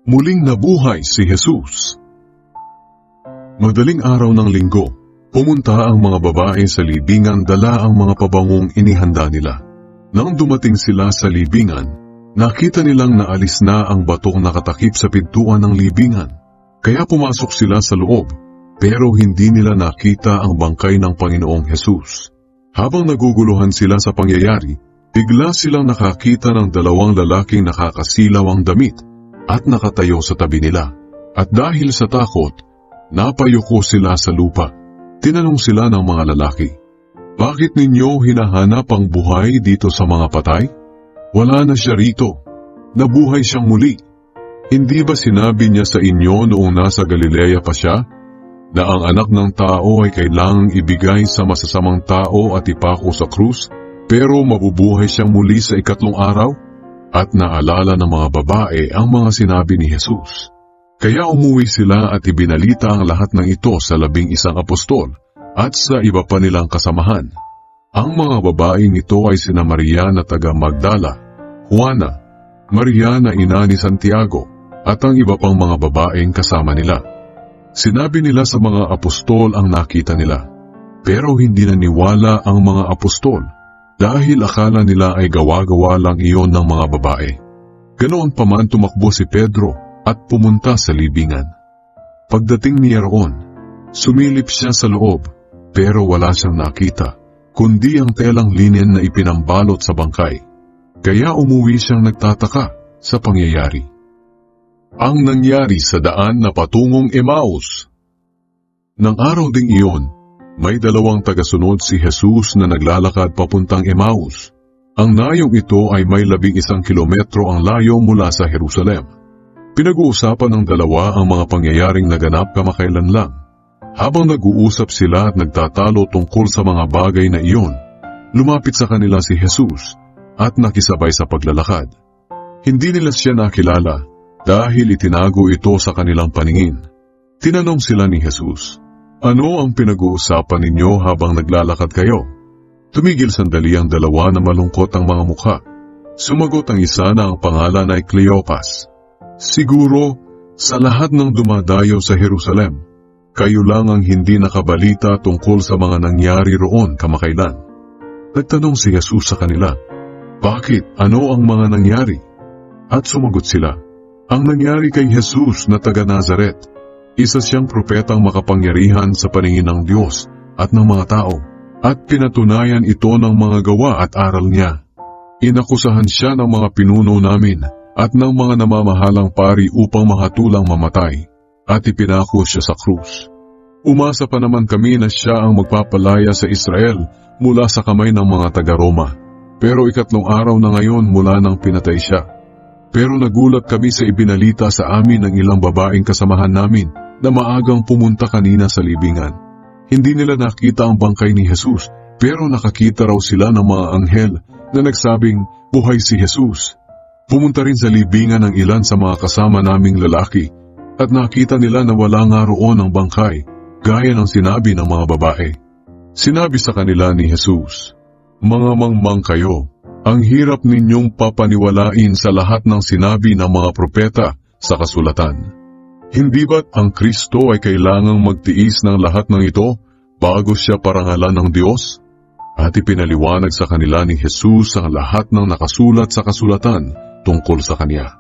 Muling nabuhay si Jesus. Madaling araw ng linggo, pumunta ang mga babae sa libingan dala ang mga pabangong inihanda nila. Nang dumating sila sa libingan, nakita nilang naalis na ang batong nakatakip sa pintuan ng libingan. Kaya pumasok sila sa loob, pero hindi nila nakita ang bangkay ng Panginoong Jesus. Habang naguguluhan sila sa pangyayari, bigla silang nakakita ng dalawang lalaking nakakasilaw ang damit at nakatayo sa tabi nila. At dahil sa takot, napayuko sila sa lupa. Tinanong sila ng mga lalaki, "Bakit ninyo hinahanap ang buhay dito sa mga patay? Wala na siya rito. Nabuhay siyang muli. Hindi ba sinabi niya sa inyo noong nasa Galilea pa siya, na ang anak ng tao ay kailangang ibigay sa masasamang tao at ipako sa krus, pero mabubuhay siyang muli sa ikatlong araw?" At naalala ng mga babae ang mga sinabi ni Jesus. Kaya umuwi sila at ibinalita ang lahat ng ito sa 11 apostol at sa iba pa nilang kasamahan. Ang mga babaeng ito ay sina Maria na taga Magdala, Juana, Maria na ina ni Santiago, at ang iba pang mga babaeng kasama nila. Sinabi nila sa mga apostol ang nakita nila, pero hindi naniwala ang mga apostol dahil akala nila ay gawa-gawa lang iyon ng mga babae. Ganoon pa man tumakbo si Pedro at pumunta sa libingan. Pagdating niya roon, sumilip siya sa loob, pero wala siyang nakita, kundi ang telang linen na ipinambalot sa bangkay. Kaya umuwi siyang nagtataka sa pangyayari. Ang nangyari sa daan na patungong Emmaus. Nang araw ding iyon, may dalawang tagasunod si Jesus na naglalakad papuntang Emmaus. Ang layong ito ay may 11 kilometro ang layo mula sa Jerusalem. Pinag-uusapan ng dalawa ang mga pangyayaring naganap kamakailan lang. Habang nag-uusap sila at nagtatalo tungkol sa mga bagay na iyon, lumapit sa kanila si Jesus at nakisabay sa paglalakad. Hindi nila siya nakilala dahil itinago ito sa kanilang paningin. Tinanong sila ni Jesus, "Ano ang pinag-uusapan ninyo habang naglalakad kayo?" Tumigil sandali ang dalawa na malungkot ang mga mukha. Sumagot ang isa na ang pangalan ay Cleopas, "Siguro, sa lahat ng dumadayo sa Jerusalem, kayo lang ang hindi nakabalita tungkol sa mga nangyari roon kamakailan." Nagtanong si Jesus sa kanila, "Bakit? Ano ang mga nangyari?" At sumagot sila, "Ang nangyari kay Jesus na taga Nazaret, isa siyang propetang makapangyarihan sa paningin ng Diyos at ng mga tao, at pinatunayan ito ng mga gawa at aral niya. Inakusahan siya ng mga pinuno namin at ng mga namamahalang pari upang mahatulang mamatay, at ipinako siya sa krus. Umasa pa naman kami na siya ang magpapalaya sa Israel mula sa kamay ng mga taga-Roma, pero ikatlong araw na ngayon mula nang pinatay siya. Pero nagulat kami sa ibinalita sa amin ng ilang babaeng kasamahan namin na maagang pumunta kanina sa libingan. Hindi nila nakita ang bangkay ni Jesus, pero nakakita raw sila ng mga anghel na nagsabing, 'Buhay si Jesus.' Pumunta rin sa libingan ng ilan sa mga kasama naming lalaki, at nakita nila na wala nga roon ang bangkay, gaya ng sinabi ng mga babae. Sinabi sa kanila ni Jesus, 'Mga mangmang kayo, ang hirap ninyong papaniwalain sa lahat ng sinabi ng mga propeta sa kasulatan. Hindi ba't ang Kristo ay kailangang magtiis ng lahat ng ito bago siya parangalan ng Diyos?" At ipinaliwanag sa kanila ni Jesus ang lahat ng nakasulat sa kasulatan tungkol sa kanya,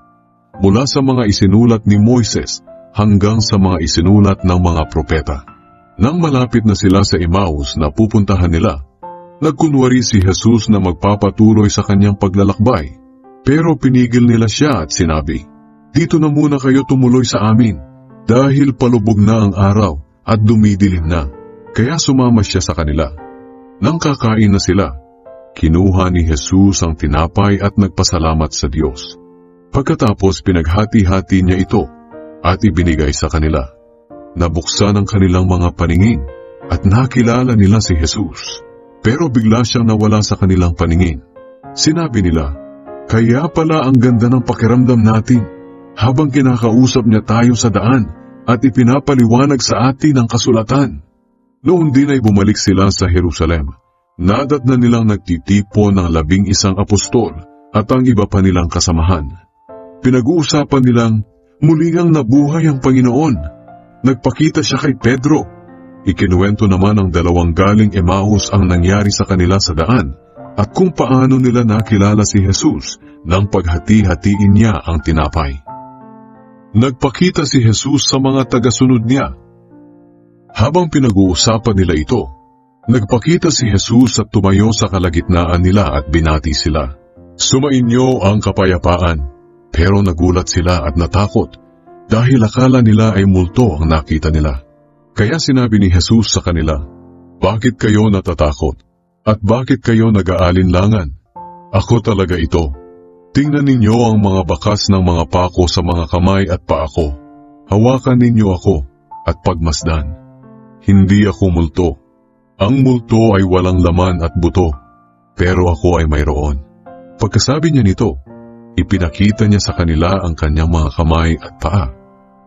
mula sa mga isinulat ni Moises hanggang sa mga isinulat ng mga propeta. Nang malapit na sila sa Emmaus na pupuntahan nila, nagkunwari si Jesus na magpapatuloy sa kanyang paglalakbay, pero pinigil nila siya at sinabi, "Dito na muna kayo tumuloy sa amin, dahil palubog na ang araw at dumidilim na." Kaya sumama siya sa kanila. Nang kakain na sila, kinuha ni Jesus ang tinapay at nagpasalamat sa Diyos. Pagkatapos pinaghati-hati niya ito at ibinigay sa kanila. Nabuksan ang kanilang mga paningin at nakilala nila si Jesus. Pero bigla siyang nawala sa kanilang paningin. Sinabi nila, "Kaya pala ang ganda ng pakiramdam natin habang kinakausap niya tayo sa daan at ipinapaliwanag sa atin ang kasulatan." Noon din ay bumalik sila sa Jerusalem. Nadatnan nilang nagtitipon ng 11 apostol at ang iba pa nilang kasamahan. Pinag-uusapan nilang, Muli ngang nabuhay ang Panginoon. Nagpakita siya kay Pedro. Ikinuwento naman ng dalawang galing Emmaus ang nangyari sa kanila sa daan at kung paano nila nakilala si Jesus nang paghati-hatiin niya ang tinapay. Nagpakita si Jesus sa mga tagasunod niya. Habang pinag-uusapan nila ito, nagpakita si Jesus at tumayo sa kalagitnaan nila at binati sila. Sumainyo ang kapayapaan. Pero nagulat sila at natakot dahil akala nila ay multo ang nakita nila. Kaya sinabi ni Jesus sa kanila, "Bakit kayo natatakot? At bakit kayo nag-aalinlangan? Ako talaga ito. Tingnan ninyo ang mga bakas ng mga pako sa mga kamay at paa ko. Hawakan ninyo ako at pagmasdan. Hindi ako multo. Ang multo ay walang laman at buto, pero ako ay mayroon." Pagkasabi niya nito, ipinakita niya sa kanila ang kanyang mga kamay at paa.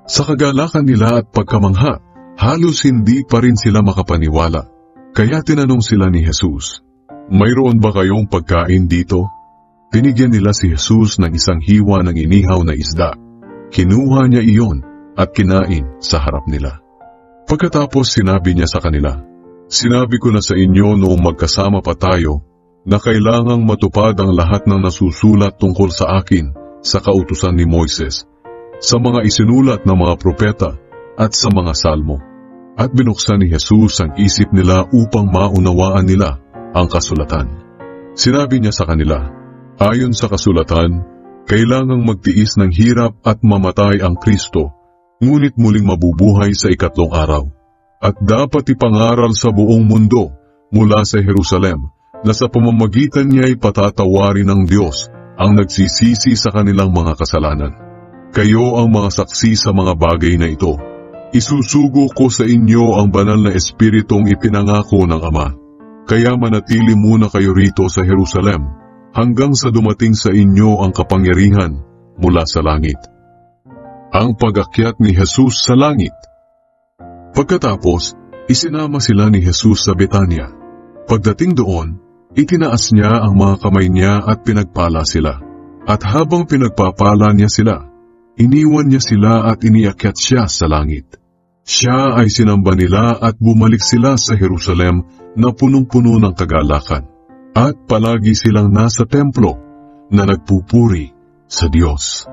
Sa kagalakan nila at pagkamangha, halos hindi pa rin sila makapaniwala. Kaya tinanong sila ni Jesus, "Mayroon ba kayong pagkain dito?" Binigyan nila si Jesus ng isang hiwa ng inihaw na isda. Kinuha niya iyon at kinain sa harap nila. Pagkatapos sinabi niya sa kanila, "Sinabi ko na sa inyo noong magkasama pa tayo, na kailangang matupad ang lahat ng nasusulat tungkol sa akin sa kautusan ni Moises, sa mga isinulat ng mga propeta at sa mga salmo." At binuksan ni Jesus ang isip nila upang maunawaan nila ang kasulatan. Sinabi niya sa kanila, "Ayon sa kasulatan, kailangang magtiis ng hirap at mamatay ang Kristo, ngunit muling mabubuhay sa ikatlong araw. At dapat ipangaral sa buong mundo mula sa Jerusalem, na sa pamamagitan niya ay patatawarin ng Diyos ang nagsisisi sa kanilang mga kasalanan. Kayo ang mga saksi sa mga bagay na ito. Isusugo ko sa inyo ang banal na espiritong ipinangako ng Ama. Kaya manatili muna kayo rito sa Jerusalem hanggang sa dumating sa inyo ang kapangyarihan mula sa langit." Ang pag-akyat ni Jesus sa langit. Pagkatapos, isinama sila ni Jesus sa Betania. Pagdating doon, itinaas niya ang mga kamay niya at pinagpala sila. At habang pinagpapala niya sila, iniwan niya sila at iniakyat siya sa langit. Siya ay sinamba nila at bumalik sila sa Jerusalem na punong-puno ng kagalakan. At palagi silang nasa templo na nagpupuri sa Diyos.